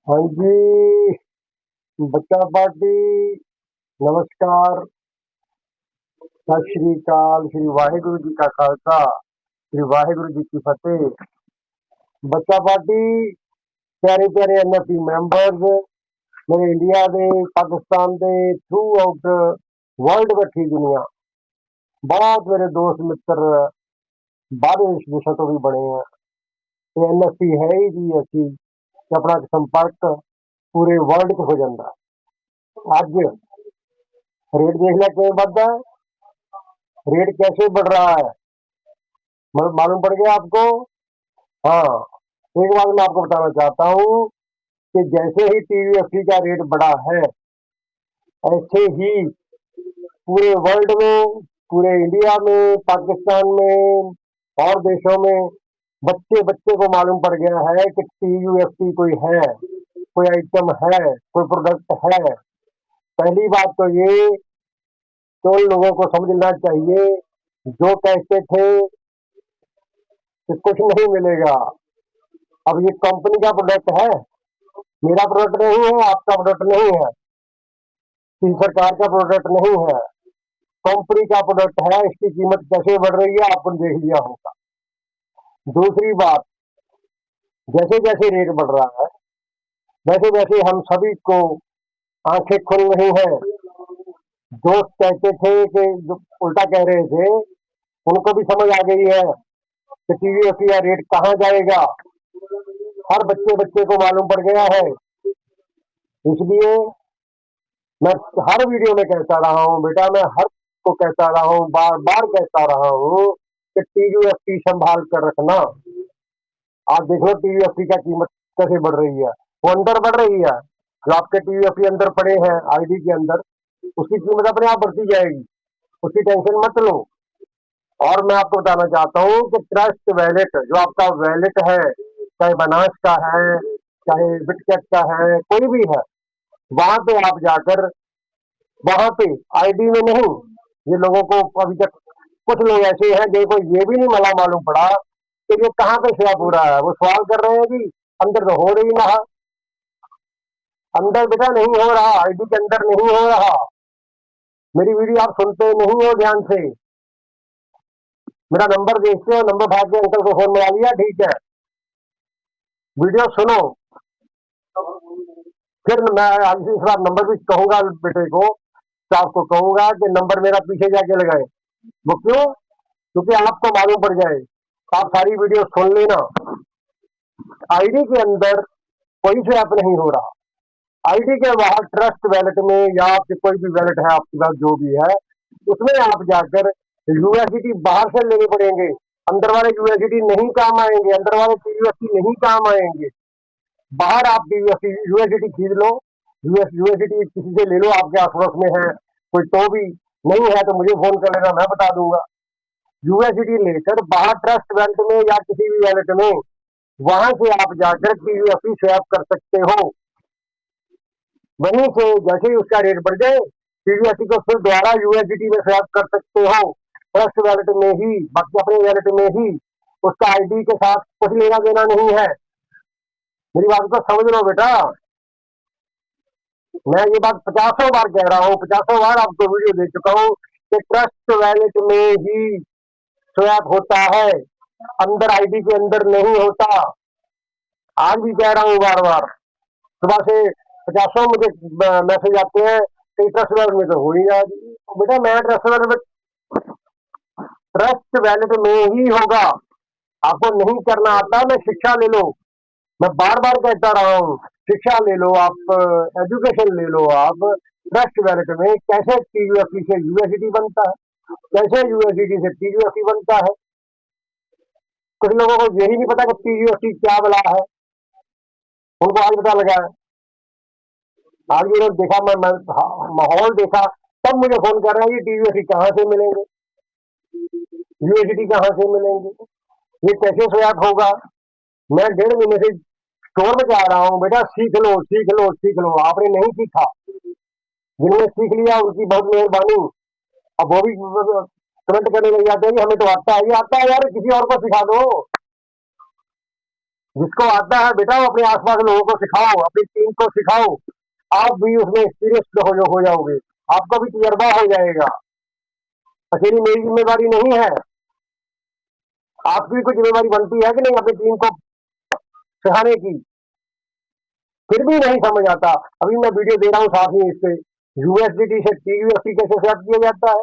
हाँ जी, बच्चा पार्टी। नमस्कार, सत श्री अकाल, श्री वाहिगुरु जी का खालसा, श्री वाहिगुरु जी की फतेह। बच्चा पार्टी, प्यारे प्यारे एनएफपी मैंबर्स, मेरे इंडिया दे, पाकिस्तान दे, थ्रू आउट वर्ल्ड बैठी दुनिया, बहुत मेरे दोस्त मित्र बाहर इस देशों तो भी बने हैं। तो एनएफपी है ही जी ऐसी कि अपना संपर्क पूरे वर्ल्ड च हो जाता। अज रेट देख लिया किਵੇਂ बढ़ता है, रेट कैसे बढ़ रहा है, मतलब मालूम पड़ गया आपको। हाँ, एक बात मैं आपको बताना चाहता हूँ कि जैसे ही टीवीएफसी का रेट बढ़ा है, ऐसे ही पूरे वर्ल्ड में, पूरे इंडिया में, पाकिस्तान में और देशों में बच्चे बच्चे को मालूम पड़ गया है कि टीयूएफसी कोई है, कोई आइटम है, कोई प्रोडक्ट है। पहली बात तो ये तो उन लोगों को समझना चाहिए जो कहते थे कि कुछ नहीं मिलेगा। अब ये कंपनी का प्रोडक्ट है, मेरा प्रोडक्ट नहीं है, आपका प्रोडक्ट नहीं है, किसी सरकार का प्रोडक्ट नहीं है, कंपनी का प्रोडक्ट है। इसकी कीमत कैसे बढ़ रही है आपने देख लिया होगा। दूसरी बात, जैसे जैसे रेट बढ़ रहा है वैसे वैसे हम सभी को आंखें खुल रही हैं। दोस्त कहते थे कि जो उल्टा कह रहे थे, उनको भी समझ आ गई है कि टीवीएस का रेट कहाँ जाएगा। हर बच्चे बच्चे को मालूम पड़ गया है। इसलिए मैं हर वीडियो में कहता रहा हूँ बेटा, मैं हर को कहता रहा हूँ, बार बार कहता रहा हूँ कि टीयूएफटी संभाल कर रखना। आप देख लो टीयूएफटी का कीमत कैसे बढ़ रही है, वो अंदर बढ़ रही है। जो आपके टीयूएफटी अंदर पड़े हैं आईडी के अंदर, उसकी कीमत अपने आप बढ़ती जाएगी, उसकी टेंशन मत लो। और मैं आपको बताना चाहता हूँ कि ट्रस्ट वैलेट, जो आपका वैलेट है, चाहे बनास का है, चाहे बिटकेट का है, कोई भी है, वहां पे आप जाकर, वहां पे आईडी में नहीं। ये लोगों को अभी तक कुछ लोग ऐसे हैं जिनको ये भी नहीं मला मालूम पड़ा कि ये कहाँ पे स्वैप हो रहा है। वो सवाल कर रहे हैं कि अंदर तो हो रही ना, अंदर बेटा नहीं हो रहा, आईडी के अंदर नहीं हो रहा। मेरी वीडियो आप सुनते नहीं हो ध्यान से, मेरा नंबर देखते हो, नंबर भाग के अंकल को फोन मिला लिया, ठीक है, वीडियो सुनो। फिर मैं आज इस बार नंबर भी कहूंगा बेटे को, स्टाफ को कहूंगा कि नंबर मेरा पीछे जाके लगाए। वो क्यों? क्योंकि आपको मालूम पड़ जाए। आप सारी वीडियो सुन लेना। आईडी के अंदर कोई स्वैप नहीं हो रहा, आईडी के बाहर ट्रस्ट वैलेट में या आपके कोई भी वैलेट है आपके पास जो भी है, उसमें आप जाकर यूएसडीटी बाहर से लेने पड़ेंगे। अंदर वाले यूएसडीटी नहीं काम आएंगे, अंदर वाले टीयूएसडी नहीं काम आएंगे। बाहर आप यूएसडीटी खरीद लो, यूएसडीटी किसी से ले लो, आपके आस पड़ोस में है कोई तो भी, नहीं है तो मुझे फोन कर लेना, मैं बता दूंगा। यूएसडीटी लेकर बाहर ट्रस्ट वैलेट में या किसी भी वैलेट में, वहां से आप जाकर टीयूएफटी स्वैप कर सकते हो। वहीं से जैसे ही उसका रेट बढ़ जाए, टीवीएससी को फिर दोबारा यूएसडीटी में स्वैप कर सकते हो, ट्रस्ट वैलेट में ही, बाकी अपने वैलेट में ही। उसका आईडी के साथ कुछ लेना देना नहीं है। मेरी बात को समझ लो बेटा, मैं ये बात 50 बार कह रहा हूँ, 50 बार आपको वीडियो दे चुका हूँ कि ट्रस्ट वैलेट में ही स्वैप होता है, अंदर आईडी के अंदर नहीं होता। आज भी कह रहा हूँ बार बार, सुबह से 50 मुझे मैसेज आते हैं कि ट्रस्ट वैलेट में तो हो ही ना। बेटा मैं ट्रस्ट वैलेट में ही होगा। आपको नहीं करना आता, मैं शिक्षा ले लो। मैं बार बार कहता रहा हूँ, शिक्षा ले लो आप, एजुकेशन ले लो आप। ट्रस्ट वैलेट में कैसे टीयूएफटी से यूएसडी बनता है, कैसे यूएसडी से टीयूएफटी बनता है। कुछ लोगों को यही नहीं पता कि टीयूएफटी क्या बला है, उनको आज पता लगा है। आज भी देखा, मैं माहौल देखा, तब मुझे फोन कर रहा है, ये टीयूएफटी कहाँ से मिलेंगे, यूएसडी कहाँ से मिलेंगे, ये कैसे स्वैप होगा। मैं 1.5 महीने से स्टोर में जा रहा हूँ बेटा, सीख लो सीख लो सीख लो। आपने नहीं सीखा, जिन्होंने सीख लिया उनकी बहुत मेहरबानी। अब वो भी कमेंट करने लग जाते हैं कि हमें तो आता है, ये आता है यार, किसी और को सिखा दो। जिसको आता है बेटा वो अपने आसपास लोगों को सिखाओ, अपनी टीम को सिखाओ। आप भी उसमें एक्सपीरियंस हो जाओगे, आपका भी तजर्बा हो जाएगा। अकेली मेरी जिम्मेदारी नहीं है, आपकी कोई जिम्मेदारी बनती है कि नहीं अपनी टीम को सिखाने की। फिर भी नहीं समझ आता, अभी मैं वीडियो दे रहा हूँ साथ ही इससे, यूएसडीटी से टीयूएफसी कैसे स्वैप किया जाता है,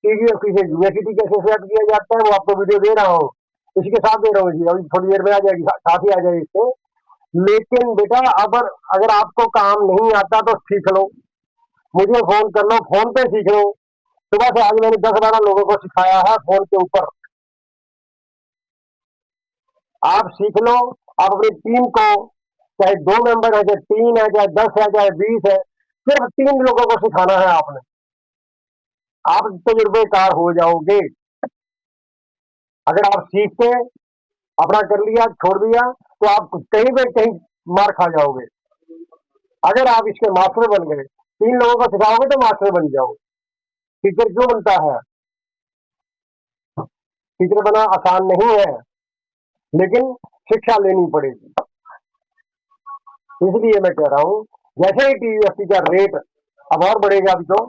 टीयूएफसी से यूएसडीटी कैसे स्वैप किया जाता है, वो आपको वीडियो दे रहा हूँ, इसी के साथ दे रहा हूँ जी, अभी थोड़ी देर में आ जाएगी, साथ ही आ जाएगी इससे। लेकिन बेटा अगर आपको काम नहीं आता तो सीख लो, मुझे फोन कर लो, फोन पे सीख लो। सुबह से आज मैंने 10-12 लोगों को सिखाया है फोन के ऊपर। आप सीख लो, आप अपनी टीम को, चाहे 2 मेंबर है, चाहे 3 है, चाहे 10 है, चाहे 20 है, सिर्फ 3 लोगों को सिखाना है आपने, आप तजुर्बेकार हो जाओगे। अगर आप सीख के अपना कर लिया, छोड़ दिया, तो आप कहीं पे कहीं मार खा जाओगे। अगर आप इसके मास्टर बन गए, 3 लोगों को सिखाओगे तो मास्टर बन जाओगे। टीचर क्यों बनता है? टीचर बना आसान नहीं है, लेकिन शिक्षा लेनी पड़ेगी। इसलिए मैं कह रहा हूँ, जैसे ही टीयूएफसी का रेट अब और बढ़ेगा, अभी तो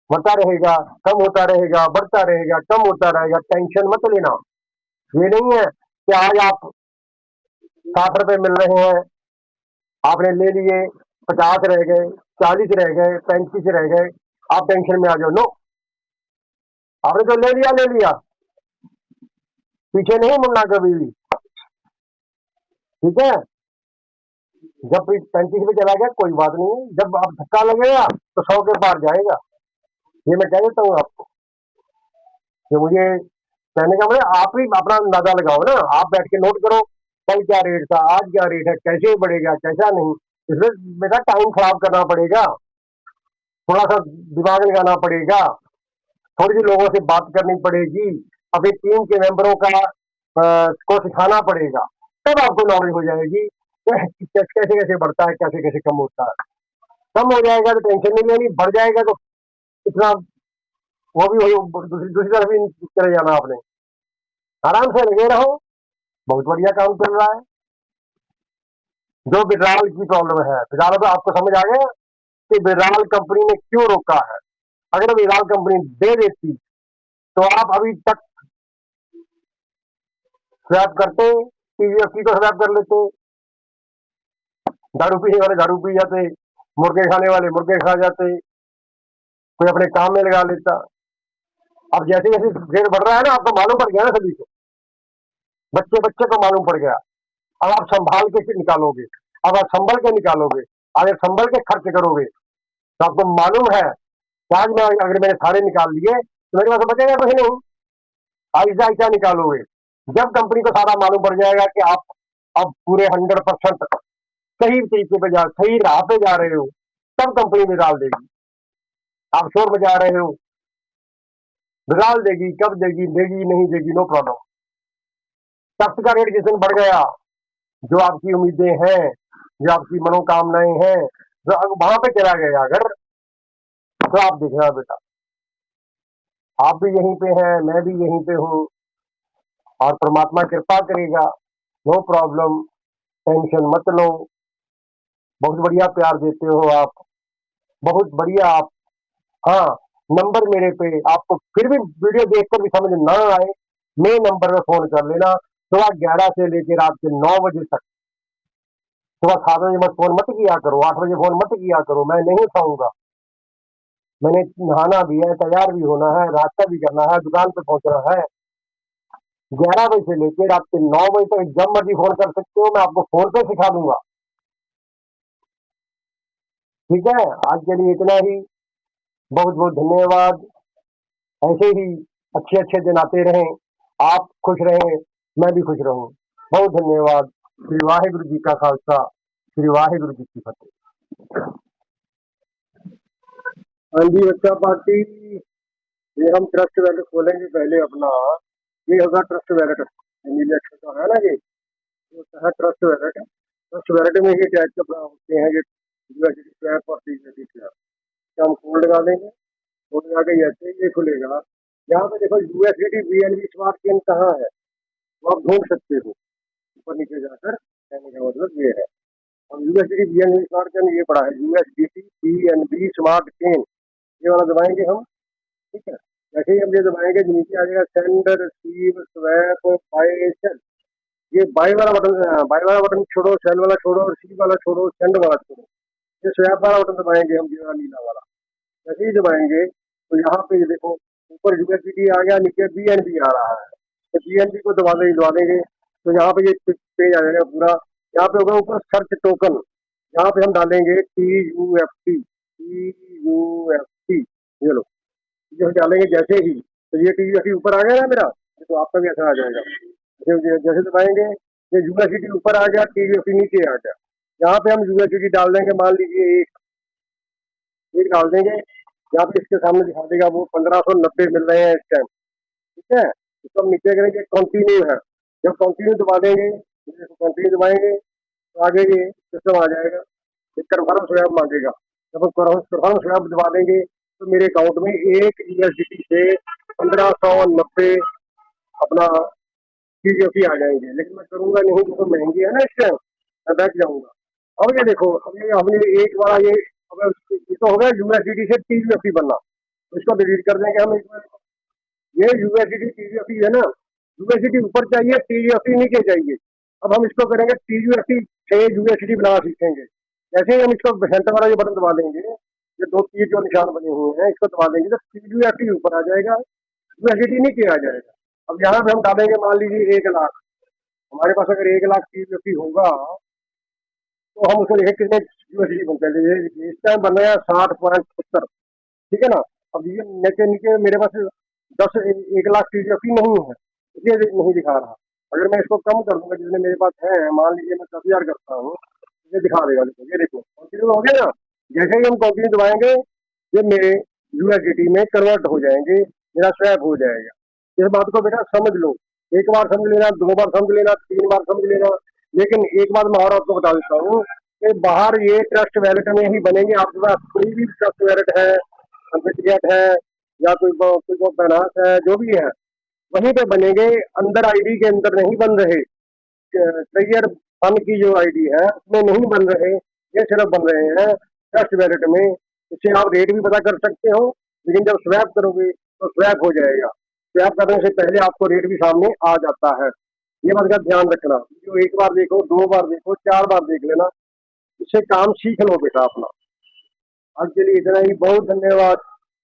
बढ़ता रहेगा, कम होता रहेगा, बढ़ता रहेगा, कम होता रहेगा, टेंशन मत लेना। ये नहीं है कि आज आप 60 रुपए मिल रहे हैं, आपने ले लिए, 50 रह गए, 40 रह गए, 35 रह गए, आप टेंशन में आ जाओ। नो, आपने तो ले लिया, पीछे नहीं मुड़ना कभी भी। ठीक है, जब 35 पे चला गया कोई बात नहीं, जब आप धक्का लगेगा तो 100 के पार जाएगा। ये मैं कह देता हूँ आपको, कि मुझे कहने का मतलब आप ही अपना अंदाजा लगाओ ना, आप बैठ के नोट करो, कल क्या रेट था, आज क्या रेट है, कैसे बढ़ेगा, कैसा नहीं। इसमें बेटा टाइम खराब करना पड़ेगा, थोड़ा सा दिमाग लगाना पड़ेगा, थोड़ी सी लोगों से बात करनी पड़ेगी, अपनी टीम के मेंबरों का को सिखाना पड़ेगा, तब आपको नॉलेज हो जाएगी कि कैसे कैसे बढ़ता है, कैसे कैसे कम होता है। कम हो जाएगा तो टेंशन नहीं लेनी, बढ़ जाएगा तो इतना वो भी दूसरी दूसरी तरफ भी चले जाना आपने। आराम से लगे रहो, बहुत बढ़िया काम चल रहा है। जो विड्राल की प्रॉब्लम है, विड्राल तो आपको समझ आ गया कि विड्राल कंपनी ने क्यों रोका है। अगर विड्राल कंपनी दे देती तो आप अभी तक स्वैप करते, टीवीएफसी को स्वैप कर लेते, दारू पीने वाले दारू पी जाते, मुर्गे खाने वाले मुर्गे खा जाते, कोई अपने काम में लगा लेता। अब जैसे जैसे रेट बढ़ रहा है ना, आपको मालूम पड़ गया ना, सभी को, बच्चे बच्चे को मालूम पड़ गया। अब आप संभाल के निकालोगे, अब आप संभल के निकालोगे, अगर संभल के खर्च करोगे तो आपको मालूम है कि आज मैं अगर मैंने सारे निकाल लिए तो मेरे पास बचेगा कुछ नहीं। आहिस्ता आहिस्ता निकालोगे, जब कंपनी को सारा मालूम पड़ जाएगा कि आप अब पूरे 100% सही तरीके पे सही राह पे जा रहे हो, तब कंपनी में डाल देगी। आप शोर मचा रहे हो, डाल देगी, कब देगी, देगी नहीं देगी, नो प्रॉब्लम। टैक्स का रेट जिस दिन बढ़ गया, जो आपकी उम्मीदें हैं, जो आपकी मनोकामनाएं हैं, जो वहां पे चला गया अगर, तो आप देखना बेटा, आप भी यहीं पे हैं, मैं भी यहीं पे हूँ, और परमात्मा कृपा करेगा, नो प्रॉब्लम, टेंशन मत लो। बहुत बढ़िया प्यार देते हो आप, बहुत बढ़िया आप। हाँ, नंबर मेरे पे, आपको फिर भी वीडियो देखकर भी समझ ना आए, मेरे नंबर पे फोन कर लेना, सुबह 11 से लेकर रात के 9 बजे तक। सुबह 7 बजे मत फोन मत किया करो, 8 बजे फोन मत किया करो, मैं नहीं उठाऊंगा। मैंने नहाना भी है, तैयार भी होना है, नाश्ता भी करना है, दुकान पे पहुंचना है। 11 बजे से लेकर रात के 9 बजे तक जब मर्जी फोन कर सकते हो, मैं आपको फोन पे सिखा दूंगा। ठीक है, आज के लिए इतना ही, बहुत बहुत धन्यवाद। ऐसे ही अच्छे अच्छे दिन आते रहें, आप खुश रहें, मैं भी खुश रहूं। बहुत धन्यवाद। श्री वाहिगुरु जी का खालसा, श्री वाहिगुरु जी की फतेह। हाँ जी, बच्चा पार्टी, ये हम ट्रस्ट वैलेट खोलेंगे पहले अपना, ये होगा ट्रस्ट वैलेट, नीले अक्षर का है ना, ये होता है ट्रस्ट वैलेट। ट्रस्ट वैलेट में ये टैग अपना होते हैं, ये यूएसडी स्वैप और टीजीएसडी स्वैप, हम कोड लगा देंगे, कोड लगा के ऐसे ये खुलेगा। यहाँ पे देखो यूएसडी बीएनबी स्मार्ट चेन कहाँ है, वो आप ढूंढ सकते हो ऊपर नीचे जाकर, कहने का मतलब ये है। और यूएसडी बीएनबी स्मार्ट चेन ये पड़ा है, यूएसडीटी बीएनबी स्मार्ट चेन, ये वाला दबाएंगे हम। ठीक है, जैसे ही हम ये दबाएंगे नीचे आ जाएगा send receive swap buy sell. ये बाय वाला बटन छोड़ो, सेल वाला छोड़ो, रिसीव वाला छोड़ो, सेंड वाला छोड़ो, ये स्वैप वाला बटन दबाएंगे हम, ये वाला नीला वाला। जैसे ही दबाएंगे तो यहाँ पे ये देखो ऊपर यूएसडी आ गया, नीचे बीएनबी आ रहा है। तो बीएनबी को दबा देंगे तो यहाँ पे ये पेज आ जाएगा पूरा। यहाँ पे होगा ऊपर सर्च टोकन, यहाँ पे हम डालेंगे TUFT। ये लो, ये डालेंगे जैसे ही तो ये TUFT ऊपर आ गया ना मेरा, तो आपका भी ऐसा आ जाएगा। जैसे दबाएंगे ये यूएसडी ऊपर आ गया, TUFT नीचे आ गया। यहाँ पे हम यूएसडी डाल देंगे, मान लीजिए एक डाल देंगे। यहाँ पे इसके सामने दिखा देगा वो 1590 मिल रहे हैं इस टाइम। ठीक है, इसको हम नीचे करेंगे, कंटिन्यू है। जब कंटिन्यू दबा देंगे, कंटिन्यू दबाएंगे तो आगे ये सिस्टम आ जाएगा, एक कन्फर्म स्वैप मांगेगा। जब हम कन्फर्म स्वैप दबा देंगे तो मेरे अकाउंट में एक यूएसडी से 1590 अपना TUFT आ जाएंगे। लेकिन मैं करूंगा नहीं क्योंकि महंगी है ना इस टाइम, मैं बैठ जाऊंगा। अब ये देखो, हमने एक बार ये तो हो गया यूएसडी से TUFT बनना, तो इसको डिलीट कर देंगे हम एक बार। ये यूएसडी TUFT है ना, यूएसडी ऊपर चाहिए, TUFT नीचे चाहिए। अब हम इसको करेंगे TUFT से यूएसडी बनाना सीखेंगे। जैसे ही हम इसको सेंटर वाला ये बटन दबा देंगे, ये दो तीर जो निशान बने हुए हैं, इसको दबा देंगे तो TUFT ऊपर आ जाएगा, यूएसडी नीचे आ जाएगा। अब यहाँ पे हम डालेंगे मान लीजिए 1 लाख। हमारे पास अगर 1 लाख TUFT होगा तो हम उसको देखें कितने यूएसडी बनते हैं। इस टाइम बन रहे हैं 60.70। ठीक है ना। अब ये नीचे नीचे मेरे पास 1 लाख TUFT नहीं है, इसलिए नहीं दिखा रहा। अगर मैं इसको कम कर दूंगा, जितने मेरे पास है, मान लीजिए मैं 10,000 करता हूँ, ये दिखा देगा। देखो ये देखो कंटिन्यू हो गया ना। जैसे ही हम कंटिन्यू दबाएंगे ये मेरे यूएसडी में कन्वर्ट हो जाएंगे, मेरा स्वैप हो जाएगा। इस बात को बेटा समझ लो, एक बार समझ लेना, 2 बार समझ लेना, 3 बार समझ लेना। लेकिन एक बात मैं और आपको बता देता हूँ कि बाहर ये ट्रस्ट वैलेट में ही बनेंगे। आपके पास कोई भी ट्रस्ट वैलेट है, अम्बिटिगेट है, या कोई बैनास है, जो भी है वहीं पे बनेंगे। अंदर आईडी के अंदर नहीं बन रहे, ट्रेजर फंड की जो आईडी है उसमें नहीं बन रहे, ये सिर्फ बन रहे हैं ट्रस्ट वैलेट में। इससे आप रेट भी पता कर सकते हो, लेकिन जब स्वैप करोगे तो स्वैप हो जाएगा। स्वैप करने से पहले आपको रेट भी सामने आ जाता है। ये बात का ध्यान रखना। जो एक बार देखो, 2 बार देखो, 4 बार देख लेना, इससे काम सीख लो बेटा अपना। आज के लिए इतना ही, बहुत धन्यवाद।